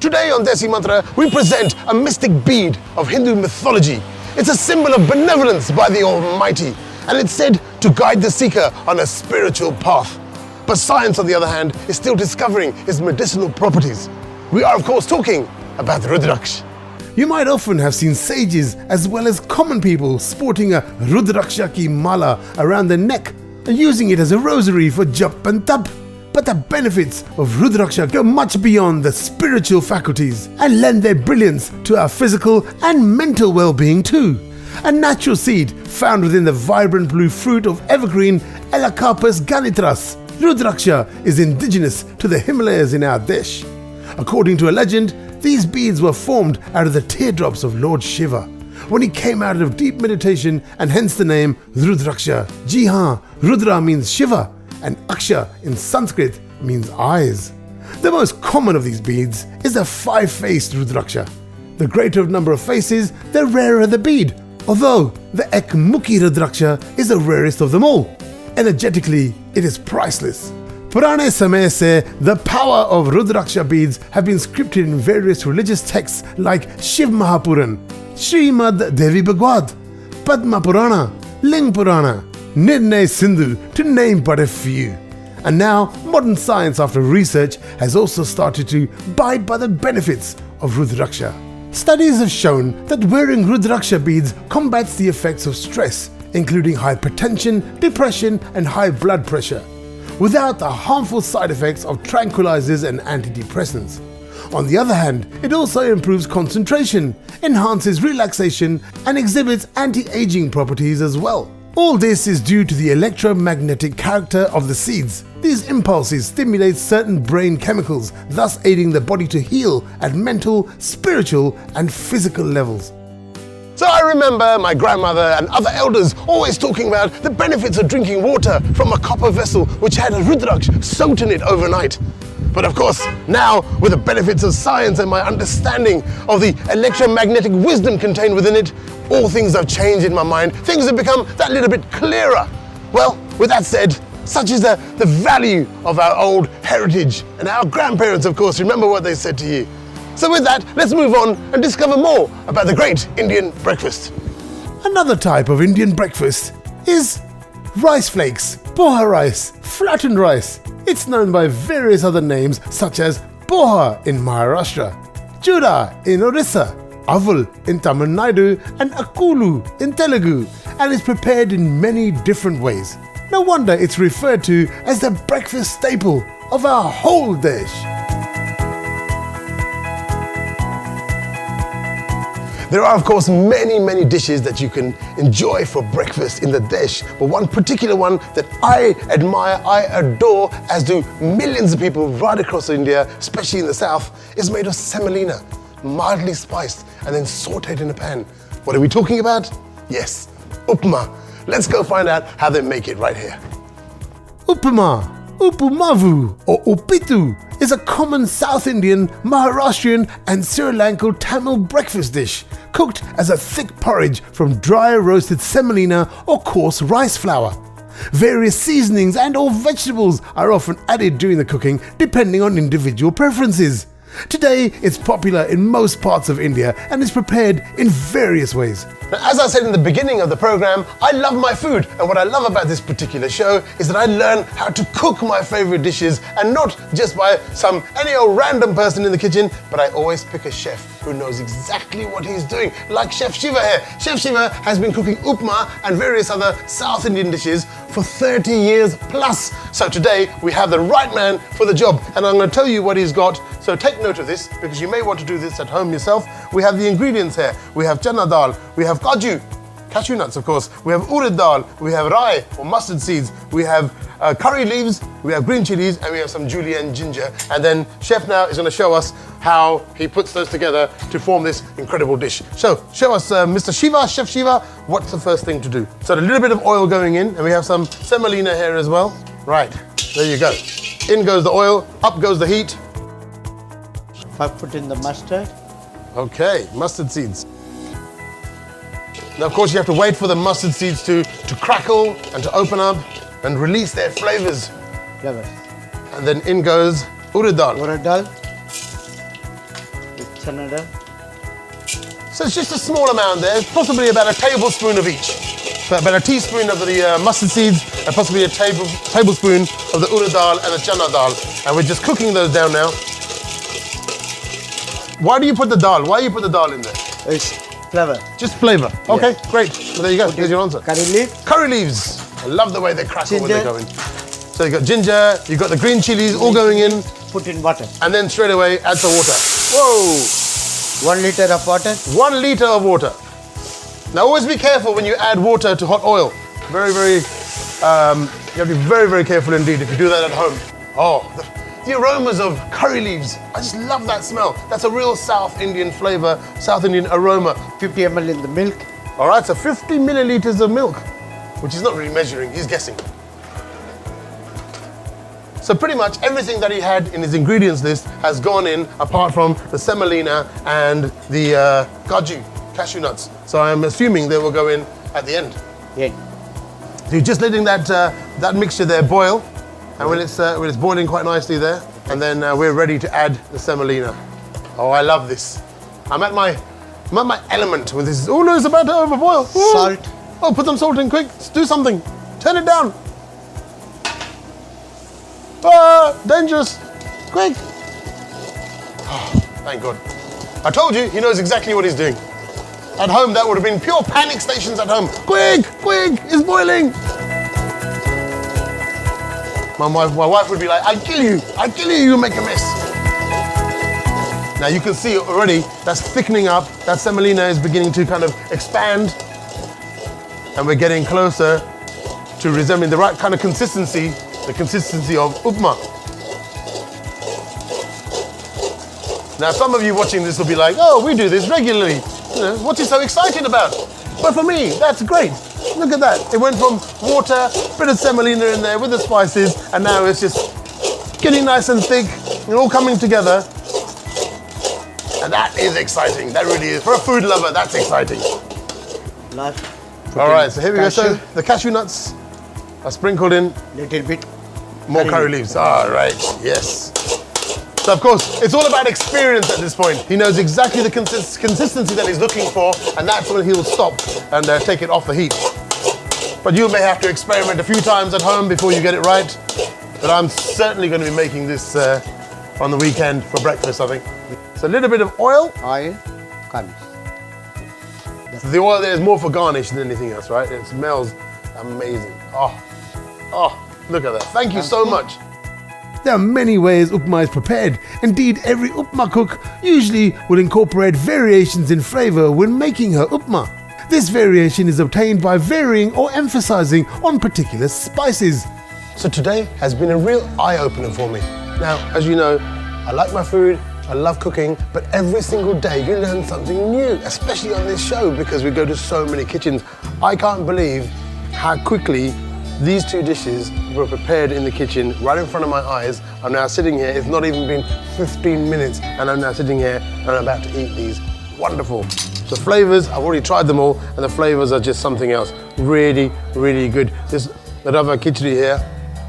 Today on Desi Mantra, we present a mystic bead of Hindu mythology. It's a symbol of benevolence by the Almighty, and it's said to guide the seeker on a spiritual path. But science, on the other hand, is still discovering its medicinal properties. We are, of course, talking about Rudraksh. You might often have seen sages as well as common people sporting a Rudraksha ki mala around their neck and using it as a rosary for jap and tap. But the benefits of Rudraksha go much beyond the spiritual faculties and lend their brilliance to our physical and mental well-being too. A natural seed found within the vibrant blue fruit of evergreen Elacarpus galitras, Rudraksha is indigenous to the Himalayas in our Desh. According to a legend, these beads were formed out of the teardrops of Lord Shiva when he came out of deep meditation, and hence the name Rudraksha. Ji haan, Rudra means Shiva and Aksha in Sanskrit means eyes. The most common of these beads is the five-faced Rudraksha. The greater number of faces, the rarer the bead, although the Ekmukhi Rudraksha is the rarest of them all. Energetically, it is priceless. Purane Samay se the power of Rudraksha beads have been scripted in various religious texts like Shiv Mahapuran, Srimad Devi Bhagwat, Padma Purana, Ling Purana, Nirnay Sindhu, to name but a few. And now, modern science after research has also started to bide by the benefits of Rudraksha. Studies have shown that wearing Rudraksha beads combats the effects of stress, including hypertension, depression and high blood pressure, without the harmful side effects of tranquilizers and antidepressants. On the other hand, it also improves concentration, enhances relaxation and exhibits anti-aging properties as well. All this is due to the electromagnetic character of the seeds. These impulses stimulate certain brain chemicals, thus aiding the body to heal at mental, spiritual and physical levels. So I remember my grandmother and other elders always talking about the benefits of drinking water from a copper vessel which had a Rudraksh soaked in it overnight. But of course, now with the benefits of science and my understanding of the electromagnetic wisdom contained within it, all things have changed in my mind. Things have become that little bit clearer. Well, with that said, such is the value of our old heritage, and our grandparents, of course, remember what they said to you. So with that, let's move on and discover more about the great Indian breakfast. Another type of Indian breakfast is rice flakes, poha rice, flattened rice. It's known by various other names such as poha in Maharashtra, chura in Orissa, avul in Tamil Nadu and akulu in Telugu, and is prepared in many different ways. No wonder it's referred to as the breakfast staple of our whole dish. There are, of course, many dishes that you can enjoy for breakfast in the Desh, but one particular one that I admire, I adore, as do millions of people right across India, especially in the south, is made of semolina, mildly spiced and then sauteed in a pan. What are we talking about? Yes, UPMA. Let's go find out how they make it right here. UPMA, Upumavu or Upitu is a common South Indian, Maharashtrian and Sri Lankan Tamil breakfast dish, cooked as a thick porridge from dry roasted semolina or coarse rice flour. Various seasonings and or vegetables are often added during the cooking depending on individual preferences. Today, it's popular in most parts of India and is prepared in various ways. Now, as I said in the beginning of the program, I love my food, and what I love about this particular show is that I learn how to cook my favorite dishes, and not just by any old random person in the kitchen, but I always pick a chef who knows exactly what he's doing, like Chef Shiva here. Chef Shiva has been cooking upma and various other South Indian dishes for 30 years plus. So today we have the right man for the job, and I'm going to tell you what he's got. So take note of this, because you may want to do this at home yourself. We have the ingredients here. We have chana dal, we have cashew nuts of course, we have urad dal, we have rai or mustard seeds, we have curry leaves, we have green chilies, and we have some julienne ginger. And then Chef now is going to show us how he puts those together to form this incredible dish. So show us, Mr. Shiva, Chef Shiva, what's the first thing to do? So a little bit of oil going in, and we have some semolina here as well. Right, there you go. In goes the oil, up goes the heat. I put in the mustard. Okay, mustard seeds. Now, of course, you have to wait for the mustard seeds to crackle and to open up and release their flavors. Flavors. And then in goes urad dal. Urad dal. another. So it's just a small amount there, possibly about a tablespoon of each. So about a teaspoon of the mustard seeds, and possibly a tablespoon of the urad dal and the chana dal. And we're just cooking those down now. Why do you put the dal? Why do you put the dal in there? It's flavor. Just flavor. Okay, great. Well, there you go. Here's your answer. Curry leaf. Curry leaves. I love the way they crackle when they Ginger. go in. So you've got ginger, you've got the green chilies all going in, Put in water. and then straight away add some water. Whoa! 1 liter of water. 1 liter of water. Now always be careful when you add water to hot oil. You have to be very, very careful indeed if you do that at home. Oh, the aromas of curry leaves. I just love that smell. That's a real South Indian flavor, South Indian aroma. 50 ml in the milk. All right, so 50 milliliters of milk, which he's not really measuring, he's guessing. So pretty much everything that he had in his ingredients list has gone in, apart from the semolina and the cashew nuts. So I'm assuming they will go in at the end. Yeah. So you're just letting that mixture there boil, and when it's boiling quite nicely there, and then we're ready to add the semolina. Oh, I love this. I'm at my element with this. Oh no, it's about to overboil. Ooh. Salt. Oh, put some salt in quick. Do something. Turn it down. Ah, dangerous. Quick. Oh, thank God. I told you, he knows exactly what he's doing. At home, that would have been pure panic stations at home. Quick, quick, it's boiling. My wife would be like, I'll kill you, you make a mess. Now you can see already, that's thickening up, that semolina is beginning to kind of expand, and we're getting closer to resembling the right kind of consistency, the consistency of upma. Now some of you watching this will be like, oh, we do this regularly. You know, what's he so excited about? But for me, that's great. Look at that. It went from water, bit of semolina in there with the spices, and now it's just getting nice and thick and all coming together. And that is exciting. That really is. For a food lover, that's exciting. Last. All right, so here we go. So Cashew. the cashew nuts are sprinkled in. Little bit. More curry leaves. All right, yes. So of course, it's all about experience at this point. He knows exactly the consistency that he's looking for, and that's when he'll stop and take it off the heat. But you may have to experiment a few times at home before you get it right. But I'm certainly going to be making this on the weekend for breakfast, I think. So a little bit of oil. Oil. Garnish. The oil there is more for garnish than anything else, right? It smells amazing. Oh, look at that. Thank you so much. There are many ways upma is prepared. Indeed, every upma cook usually will incorporate variations in flavor when making her upma. This variation is obtained by varying or emphasizing on particular spices. So today has been a real eye-opener for me. Now, as you know, I like my food, I love cooking, but every single day you learn something new, especially on this show because we go to so many kitchens. I can't believe how quickly these two dishes were prepared in the kitchen right in front of my eyes. I'm now sitting here, it's not even been 15 minutes, and I'm now sitting here and I'm about to eat these. Wonderful. The flavors, I've already tried them all, and the flavors are just something else. Really, really good. This RAVA KITCHADI here,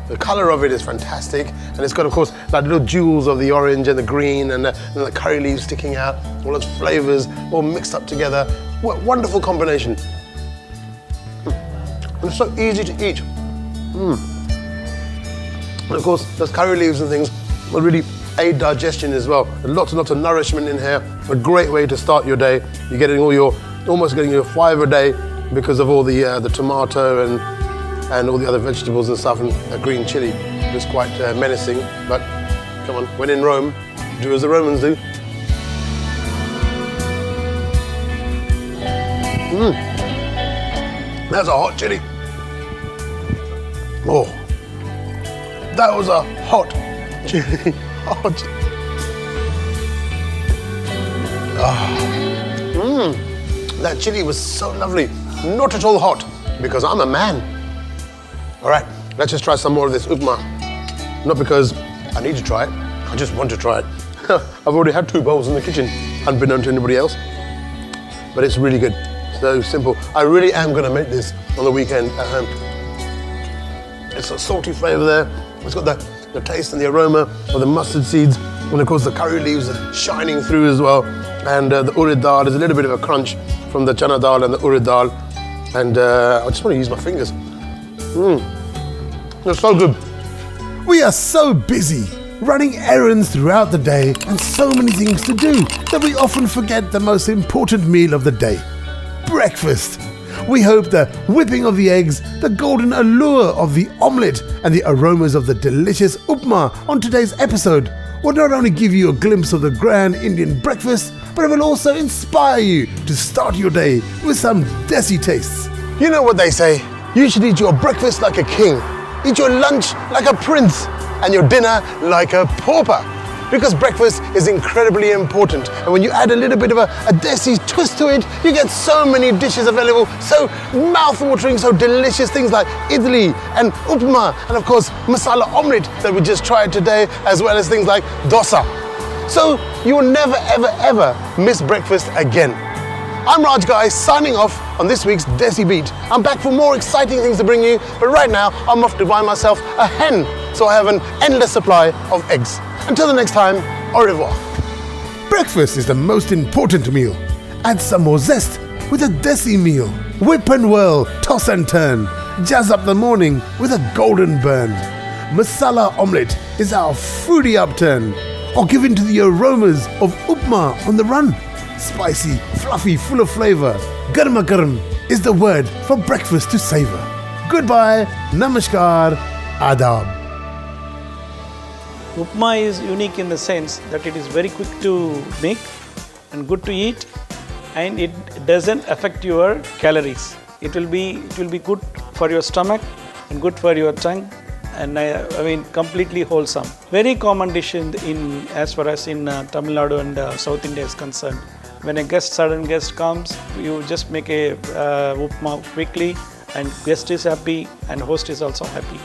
the color of it is fantastic, and it's got, of course, like little jewels of the orange and the green and the curry leaves sticking out, all those flavors all mixed up together. What a wonderful combination. And it's so easy to eat. And of course, those curry leaves and things will really aid digestion as well. Lots and lots of nourishment in here. A great way to start your day. You're getting almost getting your five a day because of all the tomato and all the other vegetables and stuff, and a green chili. It's quite menacing, but come on, when in Rome, do as the Romans do. That's a hot chili. Oh, that was a hot chili. Hot chili. That chili was so lovely. Not at all hot, because I'm a man. All right, let's just try some more of this upma. Not because I need to try it, I just want to try it. I've already had 2 bowls in the kitchen, unbeknown to anybody else. But it's really good, so simple. I really am gonna make this on the weekend at home. It's a salty flavor there. It's got the The taste and the aroma of the mustard seeds, and of course the curry leaves are shining through as well. And the urid dal, there's a little bit of a crunch from the chana dal and the urid dal. And I just want to use my fingers. They're so good. We are so busy running errands throughout the day and so many things to do that we often forget the most important meal of the day, breakfast. We hope the whipping of the eggs, the golden allure of the omelette and the aromas of the delicious upma on today's episode will not only give you a glimpse of the grand Indian breakfast, but it will also inspire you to start your day with some desi tastes. You know what they say, you should eat your breakfast like a king, eat your lunch like a prince, and your dinner like a pauper. Because breakfast is incredibly important, and when you add a little bit of a desi twist to it, you get so many dishes available, so mouth-watering, so delicious, things like idli and upma, and of course masala omelette that we just tried today, as well as things like dosa. So you will never ever miss breakfast again. I'm Raj Guy, signing off on this week's Desi Beat. I'm back for more exciting things to bring you, but right now I'm off to buy myself a hen, so I have an endless supply of eggs. Until the next time, au revoir. Breakfast is the most important meal. Add some more zest with a desi meal. Whip and whirl, toss and turn. Jazz up the morning with a golden burn. Masala omelette is our foodie upturn. Or give in to the aromas of upma on the run. Spicy, fluffy, full of flavor. Garma garam is the word for breakfast to savor. Goodbye, namaskar, adab. Upma is unique in the sense that it is very quick to make and good to eat, and it doesn't affect your calories. It will be good for your stomach and good for your tongue, and I mean completely wholesome. Very common dish in as far as in Tamil Nadu and South India is concerned. When a sudden guest comes, you just make a upma quickly, and guest is happy and host is also happy.